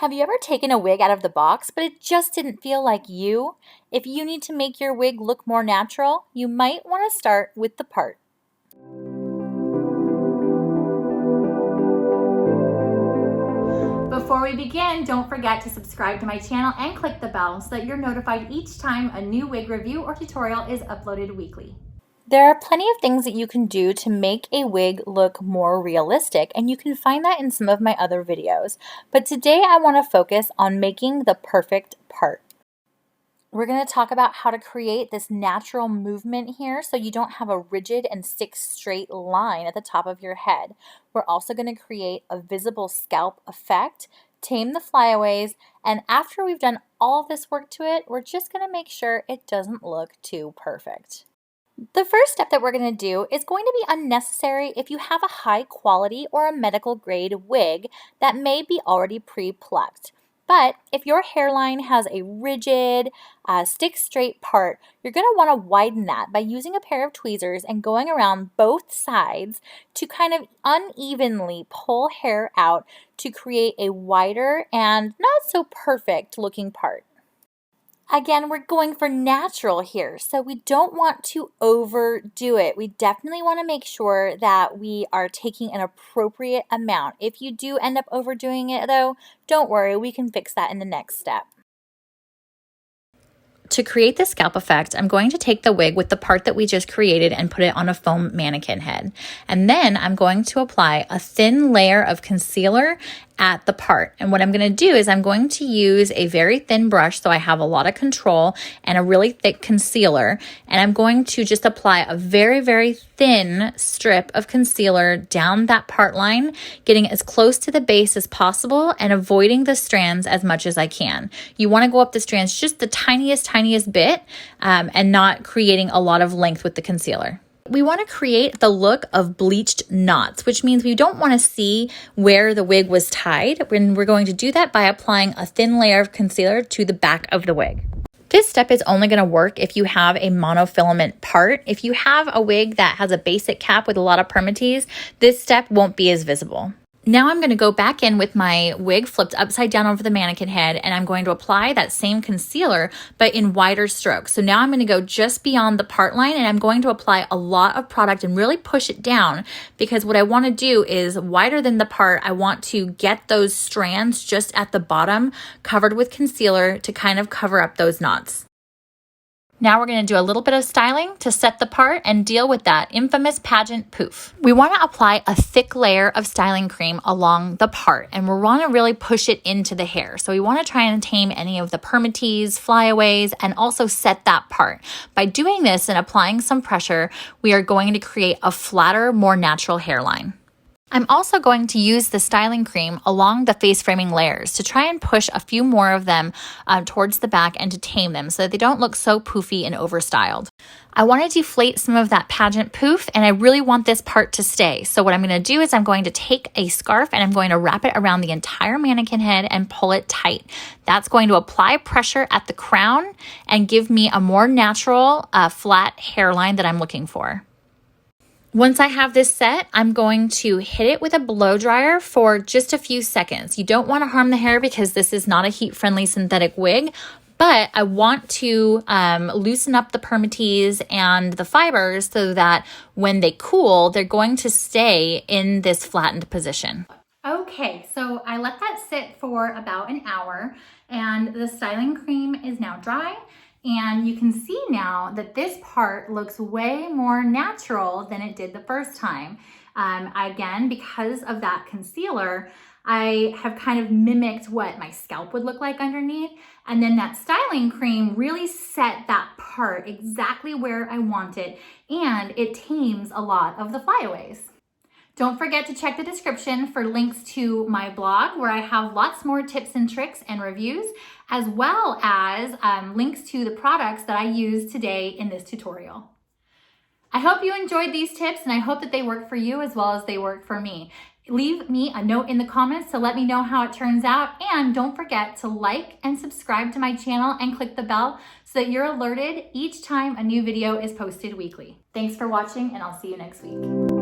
Have you ever taken a wig out of the box, but it just didn't feel like you? If you need to make your wig look more natural, you might want to start with the part. Before we begin, don't forget to subscribe to my channel and click the bell so that you're notified each time a new wig review or tutorial is uploaded weekly. There are plenty of things that you can do to make a wig look more realistic, and you can find that in some of my other videos. But today I want to focus on making the perfect part. We're going to talk about how to create this natural movement here so you don't have a rigid and stick straight line at the top of your head. We're also going to create a visible scalp effect, tame the flyaways, and after we've done all of this work to it, we're just going to make sure it doesn't look too perfect. The first step that we're going to do is going to be unnecessary if you have a high quality or a medical grade wig that may be already pre-plucked. But if your hairline has a rigid, stick straight part, you're going to want to widen that by using a pair of tweezers and going around both sides to kind of unevenly pull hair out to create a wider and not so perfect looking part. Again, we're going for natural here, so we don't want to overdo it. We definitely want to make sure that we are taking an appropriate amount. If you do end up overdoing it though, don't worry, we can fix that in the next step. To create the scalp effect, I'm going to take the wig with the part that we just created and put it on a foam mannequin head. And then I'm going to apply a thin layer of concealer at the part. And what I'm going to do is I'm going to use a very thin brush so I have a lot of control and a really thick concealer. And I'm going to just apply a very, very thin strip of concealer down that part line, getting as close to the base as possible and avoiding the strands as much as I can. You want to go up the strands just the tiniest bit and not creating a lot of length with the concealer. We want to create the look of bleached knots, which means we don't want to see where the wig was tied. When we're going to do that by applying a thin layer of concealer to the back of the wig. This step is only going to work if you have a monofilament part. If you have a wig that has a basic cap with a lot of permatease, this step won't be as visible. Now I'm going to go back in with my wig flipped upside down over the mannequin head, and I'm going to apply that same concealer but in wider strokes. So now I'm going to go just beyond the part line, and I'm going to apply a lot of product and really push it down, because what I want to do is wider than the part. I want to get those strands just at the bottom covered with concealer to kind of cover up those knots. Now we're going to do a little bit of styling to set the part and deal with that infamous pageant poof. We want to apply a thick layer of styling cream along the part, and we want to really push it into the hair. So we want to try and tame any of the permatease, flyaways, and also set that part. By doing this and applying some pressure, we are going to create a flatter, more natural hairline. I'm also going to use the styling cream along the face framing layers to try and push a few more of them towards the back and to tame them so that they don't look so poofy and overstyled. I want to deflate some of that pageant poof, and I really want this part to stay. So what I'm going to do is I'm going to take a scarf and I'm going to wrap it around the entire mannequin head and pull it tight. That's going to apply pressure at the crown and give me a more natural, flat hairline that I'm looking for. Once I have this set, I'm going to hit it with a blow dryer for just a few seconds. You don't want to harm the hair because this is not a heat-friendly synthetic wig, but I want to loosen up the permatease and the fibers so that when they cool, they're going to stay in this flattened position. Okay, so I let that sit for about an hour, and the styling cream is now dry. And you can see now that this part looks way more natural than it did the first time. Again, because of that concealer, I have kind of mimicked what my scalp would look like underneath. And then that styling cream really set that part exactly where I want it. And it tames a lot of the flyaways. Don't forget to check the description for links to my blog where I have lots more tips and tricks and reviews, as well as links to the products that I use today in this tutorial. I hope you enjoyed these tips, and I hope that they work for you as well as they work for me. Leave me a note in the comments to let me know how it turns out, and don't forget to like and subscribe to my channel and click the bell so that you're alerted each time a new video is posted weekly. Thanks for watching, and I'll see you next week.